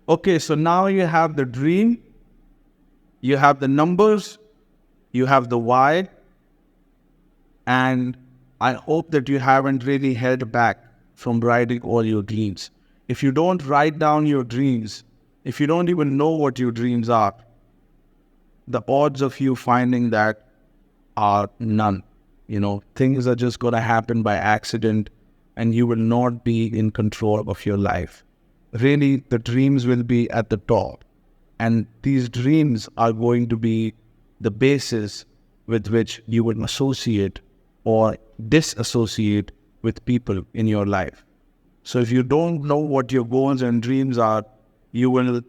Okay, so now you have the dream, you have the numbers, you have the why, and I hope that you haven't really held back from writing all your dreams. If you don't write down your dreams, if you don't even know what your dreams are, the odds of you finding that are none. Things are just going to happen by accident and you will not be in control of your life. Really, the dreams will be at the top. And these dreams are going to be the basis with which you will associate or disassociate with people in your life. So if you don't know what your goals and dreams are, you will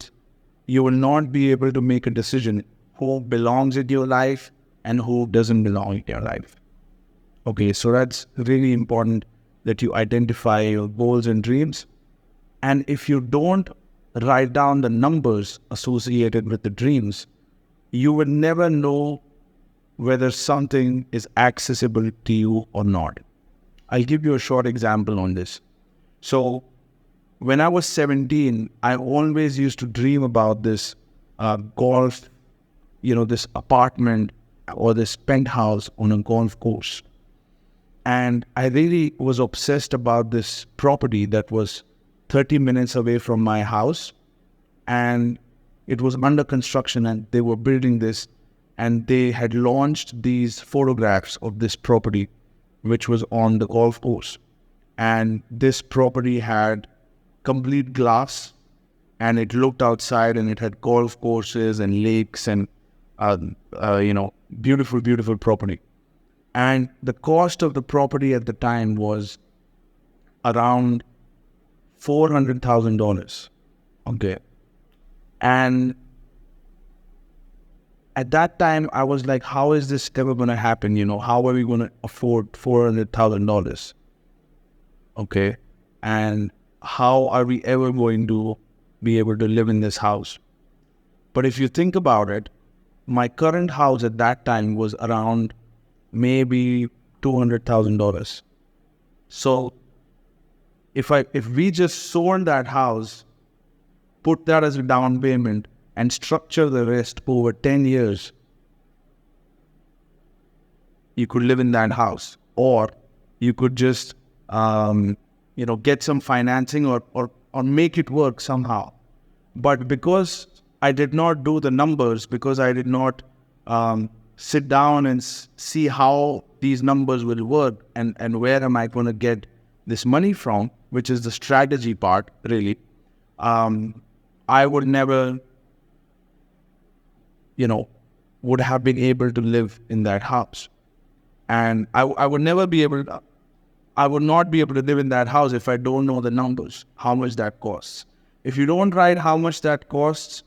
not be able to make a decision who belongs in your life and who doesn't belong in your life. Okay, so that's really important that you identify your goals and dreams. And if you don't write down the numbers associated with the dreams, you will never know whether something is accessible to you or not. I'll give you a short example on this. So when I was 17, I always used to dream about this golf, this apartment or this penthouse on a golf course. And I really was obsessed about this property that was 30 minutes away from my house. And it was under construction and they were building this. And they had launched these photographs of this property, which was on the golf course. And this property had complete glass and it looked outside and it had golf courses and lakes and, beautiful, beautiful property. And the cost of the property at the time was around $400,000. Okay. And at that time, I was like, how is this ever going to happen? How are we going to afford $400,000? Okay. And how are we ever going to be able to live in this house? But if you think about it, my current house at that time was around maybe $200,000. So if we just sold that house, put that as a down payment and structure the rest over 10 years, you could live in that house. Or you could just, get some financing or make it work somehow. But because I did not do the numbers, because I did not sit down and see how these numbers will work and where am I going to get this money from, which is the strategy part, really, I would never, would have been able to live in that house. And I would not be able to live in that house if I don't know the numbers, how much that costs. If you don't write how much that costs,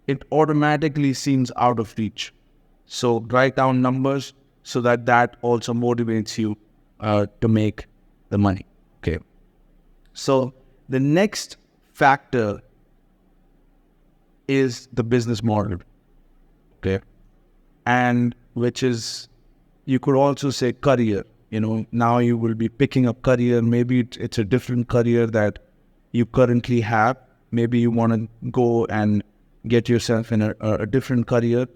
it automatically seems out of reach. So write down numbers so that also motivates you to make the money. Okay. So the next factor is the business model. Okay. And which is, you could also say career. Now you will be picking up career. Maybe it's a different career that you currently have. Maybe you want to go and get yourself in a different career.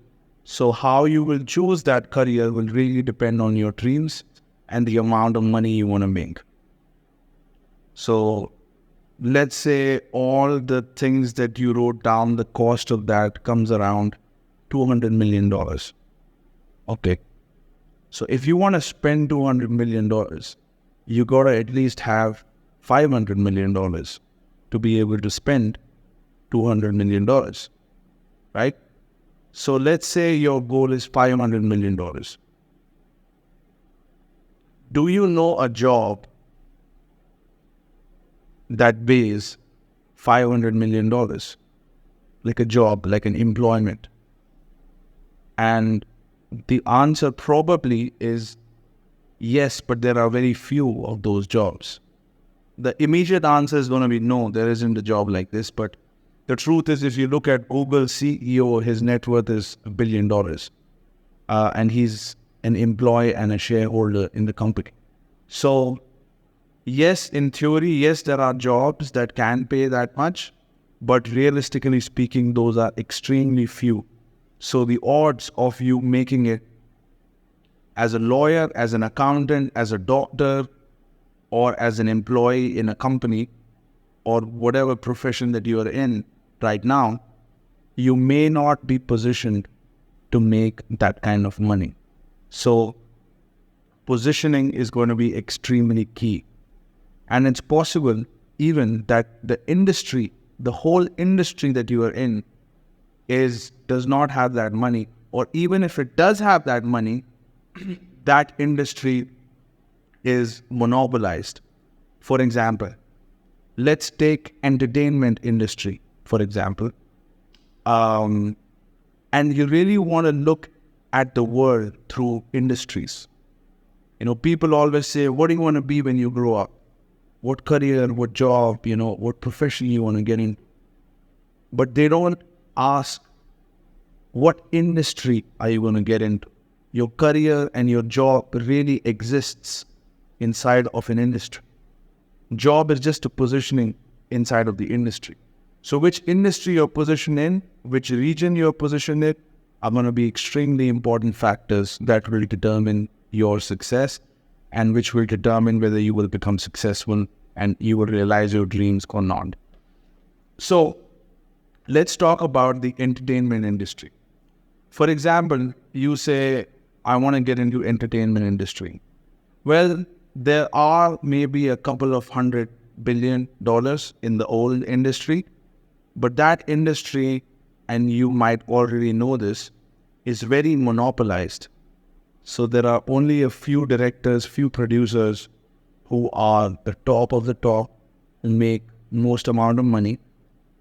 So how you will choose that career will really depend on your dreams and the amount of money you want to make. So let's say all the things that you wrote down, the cost of that comes around $200 million. Okay. So if you want to spend $200 million, you got to at least have $500 million to be able to spend $200 million, right? So let's say your goal is $500 million. Do you know a job that pays $500 million? Like a job, like an employment. And the answer probably is yes, but there are very few of those jobs. The immediate answer is going to be no, there isn't a job like this. But the truth is, if you look at Google's CEO, his net worth is $1 billion. And he's an employee and a shareholder in the company. So yes, in theory, yes, there are jobs that can pay that much. but realistically speaking, those are extremely few. So the odds of you making it as a lawyer, as an accountant, as a doctor, or as an employee in a company, or whatever profession that you are in right now, you may not be positioned to make that kind of money. So positioning is going to be extremely key. And it's possible even that the industry, the whole industry that you are in, does not have that money. Or even if it does have that money, that industry is monopolized. For example, let's take entertainment industry, for example. And you really want to look at the world through industries. People always say, what do you want to be when you grow up? What career, what job, what profession you want to get in. But they don't ask, what industry are you going to get into? Your career and your job really exists inside of an industry. Job is just a positioning inside of the industry. So which industry you're positioned in, which region you're positioned in, are going to be extremely important factors that will determine your success, and which will determine whether you will become successful and you will realize your dreams or not. So let's talk about the entertainment industry. For example, you say, I want to get into entertainment industry. Well, there are maybe a couple of $100 billion in the old industry, but that industry, and you might already know this, is very monopolized. So there are only a few directors, few producers who are the top of the top and make most amount of money.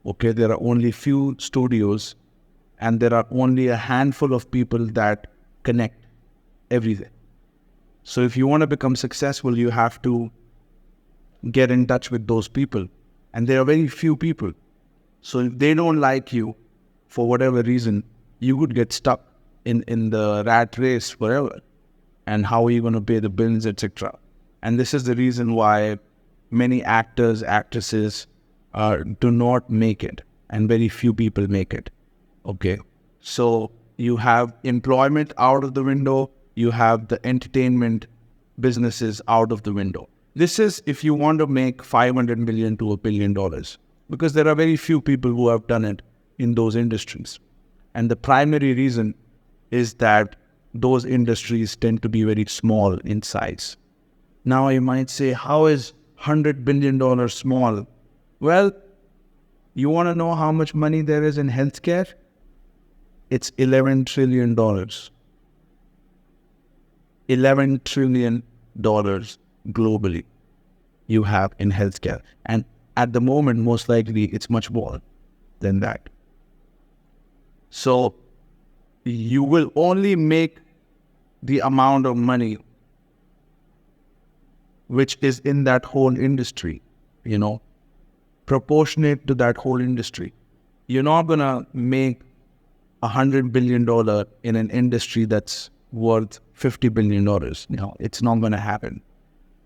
Okay, there are only few studios, and there are only a handful of people that connect everything. So if you want to become successful, you have to get in touch with those people. And there are very few people. So if they don't like you, for whatever reason, you would get stuck in the rat race forever. And how are you going to pay the bills, etc.? And this is the reason why many actors, actresses do not make it, and very few people make it. Okay, so you have employment out of the window, you have the entertainment businesses out of the window. This is if you want to make $500 million to $1 billion, because there are very few people who have done it in those industries. And the primary reason is that those industries tend to be very small in size. Now you might say, how is $100 billion small? Well, you want to know how much money there is in healthcare? It's $11 trillion. $11 trillion globally you have in healthcare. And at the moment, most likely, it's much more than that. So you will only make the amount of money which is in that whole industry, proportionate to that whole industry. You're not going to make $100 billion in an industry that's worth $50 billion. It's not going to happen.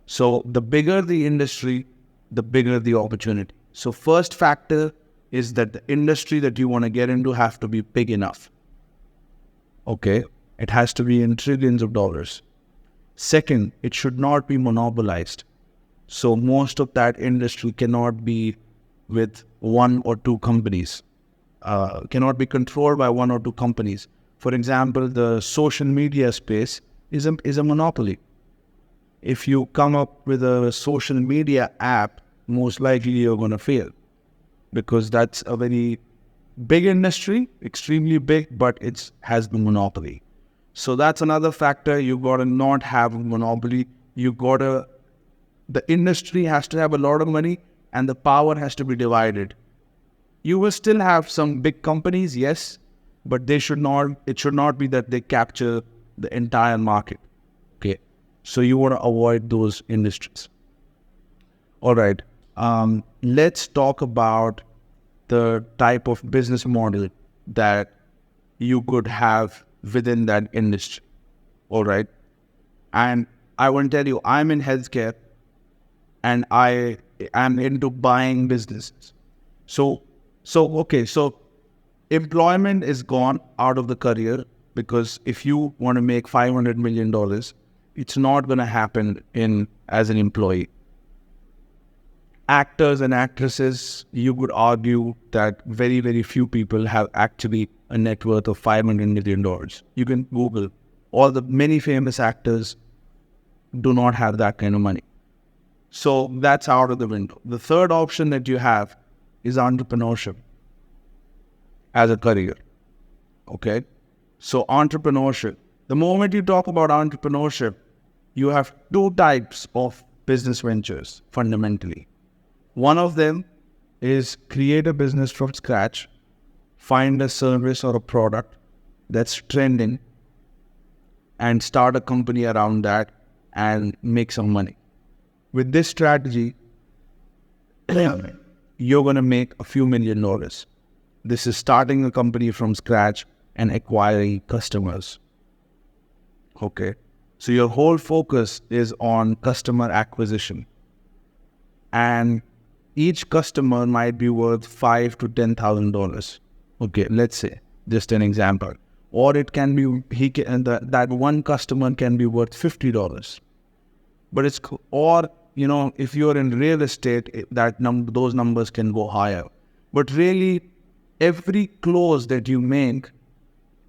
So the bigger the industry, the bigger the opportunity. So first factor is that the industry that you want to get into have to be big enough. Okay, it has to be in trillions of dollars. Second, it should not be monopolized. So most of that industry cannot be with one or two companies, cannot be controlled by one or two companies. For example, the social media space is a monopoly. If you come up with a social media app, most likely you're going to fail, because that's a very big industry, extremely big, but it has the monopoly. So that's another factor. You got to not have a monopoly. The industry has to have a lot of money, and the power has to be divided. You will still have some big companies, yes, but it should not be that they capture the entire market. Okay, so you want to avoid those industries. All right, let's talk about the type of business model that you could have within that industry. All right, and I want to tell you, I'm in healthcare, and I am into buying businesses. So So employment is gone out of the career, because if you want to make $500 million, it's not going to happen as an employee. Actors and actresses, you could argue that very, very few people have actually a net worth of $500 million. You can Google. All the many famous actors do not have that kind of money. So that's out of the window. The third option that you have is entrepreneurship as a career. Okay? So entrepreneurship. The moment you talk about entrepreneurship, you have two types of business ventures fundamentally. One of them is create a business from scratch, find a service or a product that's trending, and start a company around that and make some money. With this strategy, you're going to make a few $1 million. This is starting a company from scratch and acquiring customers. Okay. So your whole focus is on customer acquisition. And each customer might be worth $5,000 to $10,000. Okay, let's say, just an example. Or it can be, that one customer can be worth $50. But if you're in real estate, those numbers can go higher. But really, every close that you make,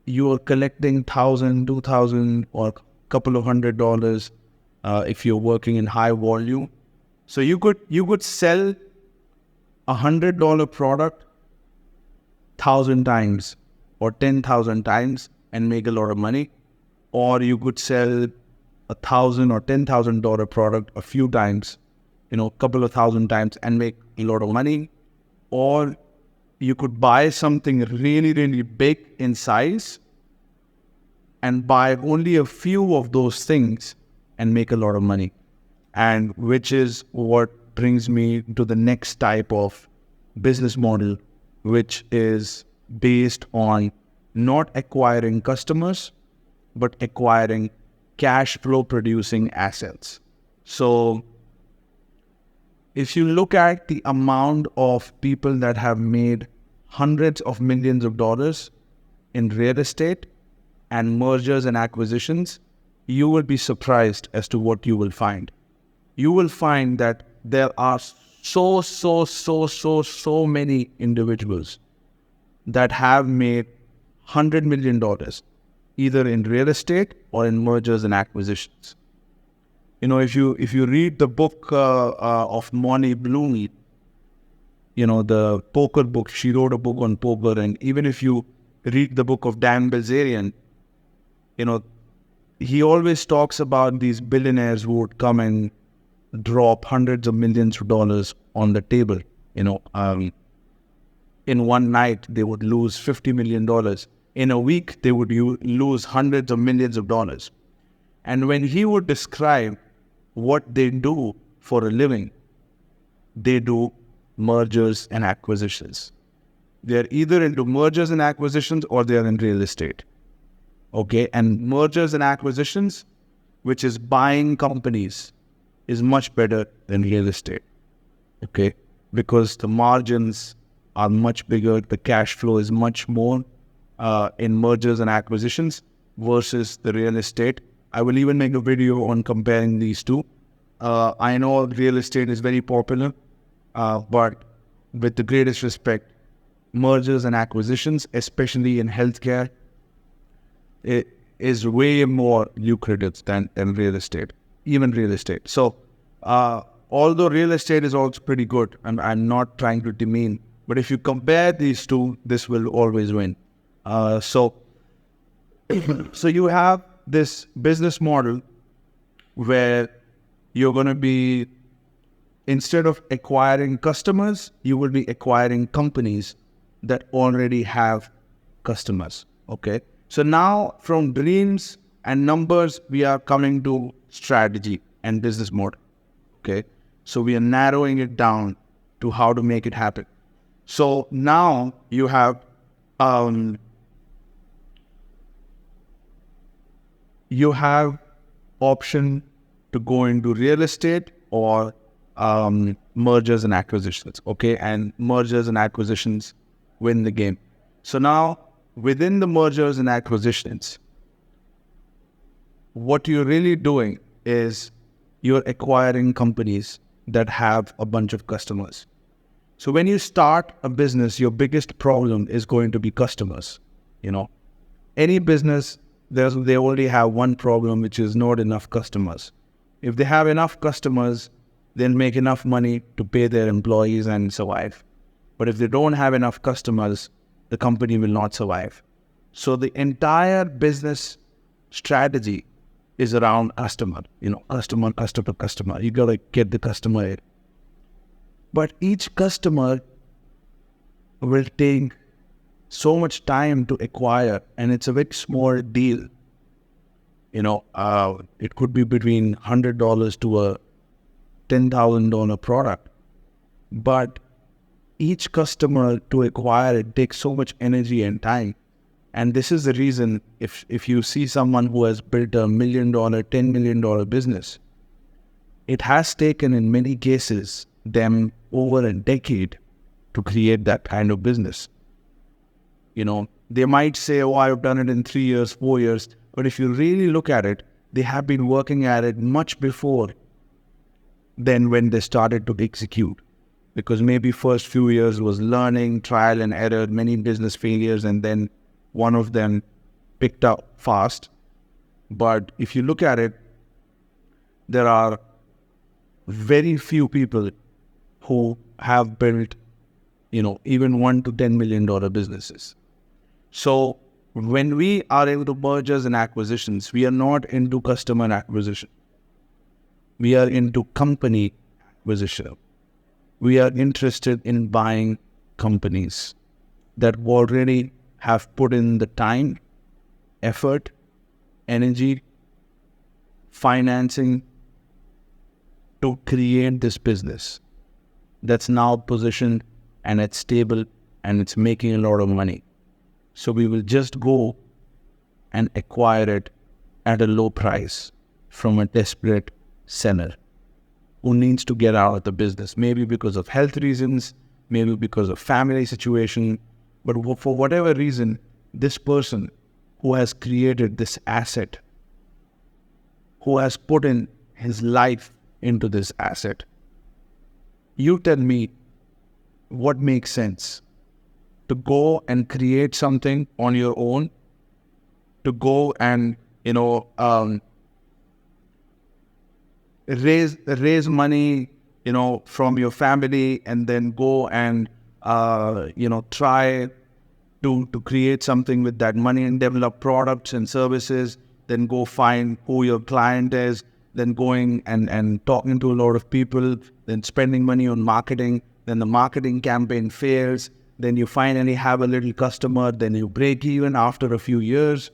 you're collecting $1,000, $2,000, or a couple of $100 if you're working in high volume. So you could sell $100 product 1,000 times or 10,000 times and make a lot of money, or you could sell $1,000 or $10,000 product a few times, a couple of thousand times and make a lot of money, or you could buy something really, really big in size and buy only a few of those things and make a lot of money. And which is what brings me to the next type of business model, which is based on not acquiring customers, but acquiring cash flow producing assets. So if you look at the amount of people that have made hundreds of millions of dollars in real estate and mergers and acquisitions, you will be surprised as to what you will find. You will find that there are so many individuals that have made $100 million, either in real estate or in mergers and acquisitions. If you read the book of Moni Bloom, the poker book, she wrote a book on poker, and even if you read the book of Dan Bilzerian, he always talks about these billionaires who would come and drop hundreds of millions of dollars on the table. In one night, they would lose $50 million. In a week, they would lose hundreds of millions of dollars. And when he would describe what they do for a living, they do mergers and acquisitions. They're either into mergers and acquisitions or they're in real estate. Okay, and mergers and acquisitions, which is buying companies, is much better than real estate. Okay, because the margins are much bigger, the cash flow is much more in mergers and acquisitions versus the real estate. I will even make a video on comparing these two. I know real estate is very popular, but with the greatest respect, mergers and acquisitions, especially in healthcare, it is way more lucrative than real estate, even real estate. So, although real estate is also pretty good, and I'm not trying to demean, but if you compare these two, this will always win. So you have this business model where you're going to be, instead of acquiring customers, you will be acquiring companies that already have customers. Okay. So now from dreams and numbers, we are coming to strategy and business model. Okay. So we are narrowing it down to how to make it happen. So now you have, option to go into real estate or mergers and acquisitions. Okay. And mergers and acquisitions win the game. So now, within the mergers and acquisitions, what you're really doing is you're acquiring companies that have a bunch of customers. So when you start a business, your biggest problem is going to be customers. Any business, they only have one problem, which is not enough customers. If they have enough customers, they'll make enough money to pay their employees and survive. But if they don't have enough customers, the company will not survive. So the entire business strategy is around customer, customer. You got to get the customer in. But each customer will take so much time to acquire, and it's a very small deal. It could be between $100 to a $10,000 product. But each customer to acquire it takes so much energy and time. And this is the reason if you see someone who has built $1 million, $10 million business, it has taken in many cases them over a decade to create that kind of business. They might say, oh, I've done it in 3 years, 4 years. But if you really look at it, they have been working at it much before than when they started to execute. Because maybe first few years was learning, trial and error, many business failures, and then one of them picked up fast. But if you look at it, there are very few people who have built, even $1 to $10 million businesses. So when we are into mergers and acquisitions, we are not into customer acquisition. We are into company acquisition. We are interested in buying companies that already have put in the time, effort, energy, financing to create this business that's now positioned and it's stable and it's making a lot of money. So we will just go and acquire it at a low price from a desperate seller who needs to get out of the business, maybe because of health reasons, maybe because of family situation, but for whatever reason, this person who has created this asset, who has put in his life into this asset, you tell me what makes sense. To go and create something on your own, to go and, raise money, from your family, and then go and, try to create something with that money and develop products and services, then go find who your client is, then going and talking to a lot of people, then spending money on marketing, then the marketing campaign fails, then you finally have a little customer, then you break even after a few years.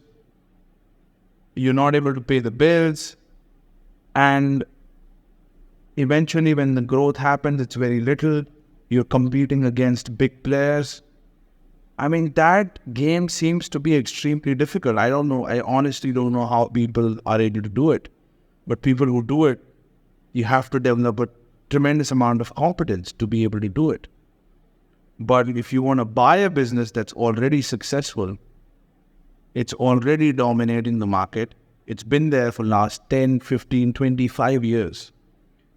You're not able to pay the bills. And eventually when the growth happens, it's very little. You're competing against big players. That game seems to be extremely difficult. I don't know. I honestly don't know how people are able to do it. But people who do it, you have to develop a tremendous amount of competence to be able to do it. But if you want to buy a business that's already successful, it's already dominating the market, it's been there for the last 10, 15, 25 years.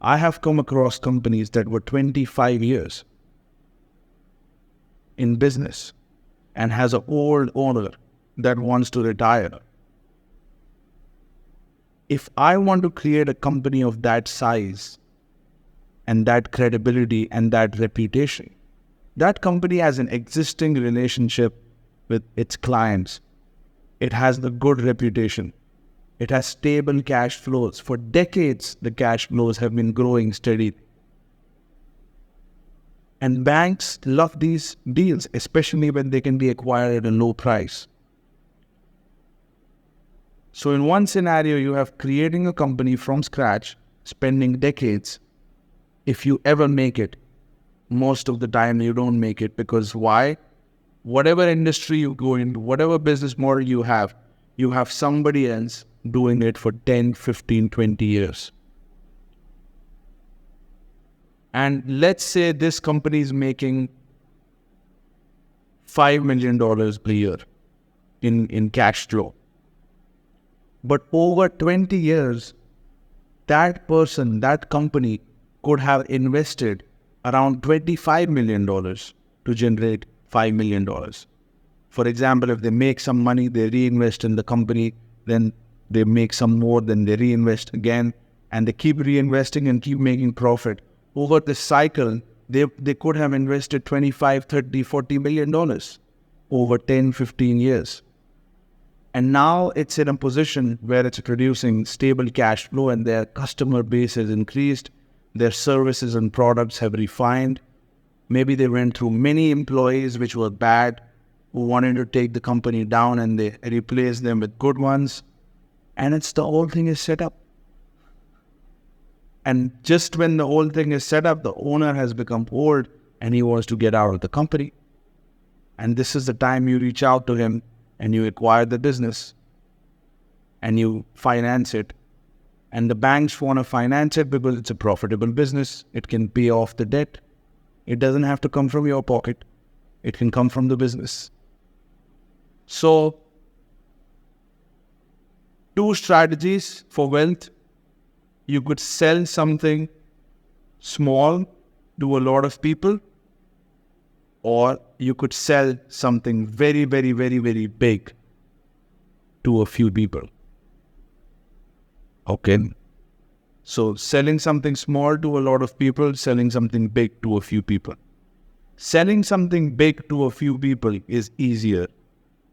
I have come across companies that were 25 years in business and has an old owner that wants to retire. If I want to create a company of that size and that credibility and that reputation, that company has an existing relationship with its clients. It has the good reputation. It has stable cash flows. For decades, the cash flows have been growing steadily. And banks love these deals, especially when they can be acquired at a low price. So in one scenario, you have creating a company from scratch, spending decades. If you ever make it, most of the time you don't make it, because why? Whatever industry you go into, whatever business model you have somebody else doing it for 10, 15, 20 years. And let's say this company is making $5 million a year in cash flow. But over 20 years, that person, that company could have invested around $25 million to generate $5 million. For example, if they make some money, they reinvest in the company, then they make some more, then they reinvest again, and they keep reinvesting and keep making profit. Over this cycle, they could have invested $25, $30, $40 million over 10, 15 years. And now it's in a position where it's producing stable cash flow and their customer base has increased, their services and products have refined. Maybe they went through many employees which were bad, who wanted to take the company down, and they replaced them with good ones. And the whole thing is set up. And just when the whole thing is set up, the owner has become old and he wants to get out of the company. And this is the time you reach out to him and you acquire the business and you finance it. And the banks want to finance it because it's a profitable business. It can pay off the debt. It doesn't have to come from your pocket. It can come from the business. So, 2 strategies for wealth. You could sell something small to a lot of people, or you could sell something very, very, very, very big to a few people. Okay. So selling something small to a lot of people, selling something big to a few people. Selling something big to a few people is easier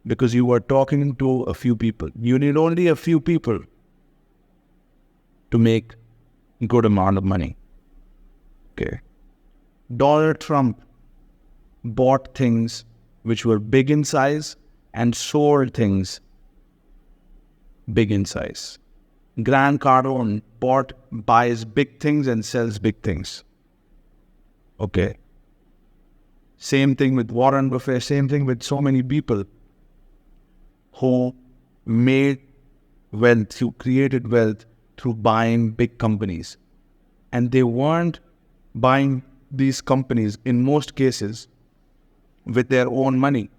because you are talking to a few people. You need only a few people to make a good amount of money. Okay. Donald Trump bought things which were big in size and sold things big in size. Grant Cardone buys big things and sells big things. Okay. Same thing with Warren Buffett, same thing with so many people who made wealth, who created wealth through buying big companies. And they weren't buying these companies, in most cases, with their own money.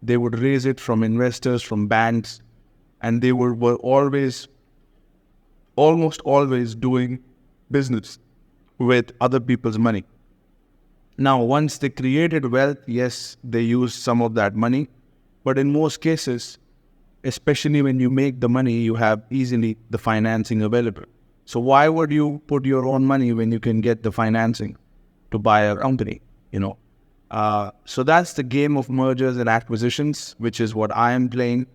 They would raise it from investors, from banks, and they were almost always doing business with other people's money. Now, once they created wealth, yes, they used some of that money, but in most cases, especially when you make the money, you have easily the financing available. So why would you put your own money when you can get the financing to buy a company, So that's the game of mergers and acquisitions, which is what I am playing.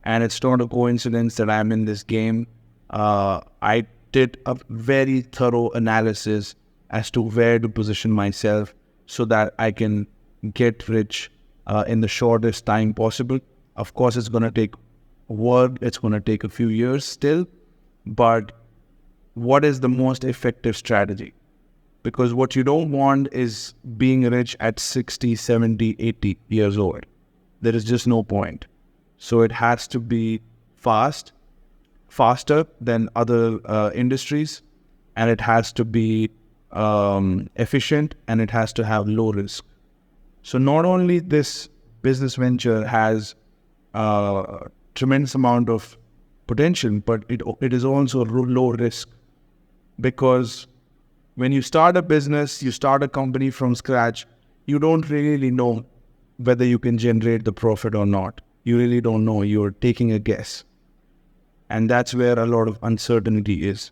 And it's not a coincidence that I'm in this game. I did a very thorough analysis as to where to position myself so that I can get rich in the shortest time possible. Of course, it's going to take work. It's going to take a few years still. But what is the most effective strategy? Because what you don't want is being rich at 60, 70, 80 years old. There is just no point. So it has to be faster than other industries, and it has to be efficient, and it has to have low risk. So not only this business venture has a tremendous amount of potential, but it is also low risk, because when you start a business, you start a company from scratch, you don't really know whether you can generate the profit or not. You really don't know. You're taking a guess. And that's where a lot of uncertainty is.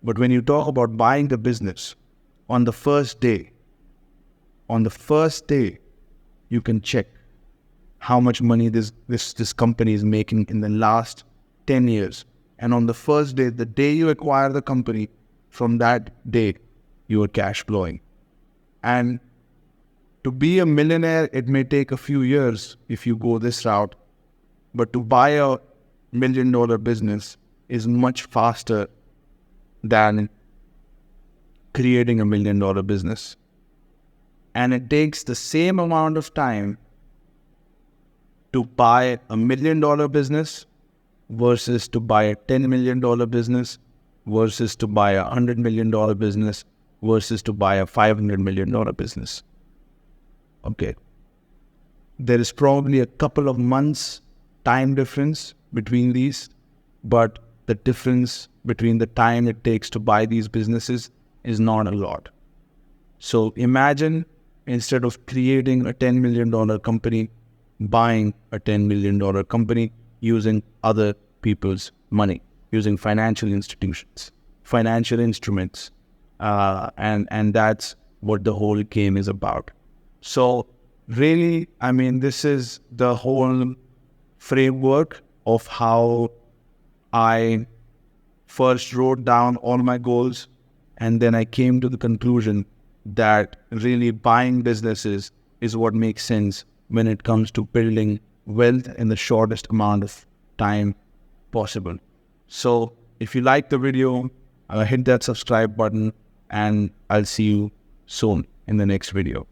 But when you talk about buying the business, on the first day, you can check how much money this company is making in the last 10 years. And on the first day, the day you acquire the company, from that day, you are cash flowing. And to be a millionaire, it may take a few years if you go this route. But to buy a $1 million business is much faster than creating a $1 million business. And it takes the same amount of time to buy a $1 million business versus to buy a $10 million business versus to buy a $100 million business versus to buy a $500 million business. Okay. There is probably a couple of months time difference between these, but the difference between the time it takes to buy these businesses is not a lot. So imagine, instead of creating a $10 million company, buying a $10 million company using other people's money, using financial institutions, financial instruments. And that's what the whole game is about. So really, I mean, this is the whole framework of how I first wrote down all my goals, and then I came to the conclusion that really buying businesses is what makes sense when it comes to building wealth in the shortest amount of time possible. So if you like the video, hit that subscribe button, and I'll see you soon in the next video.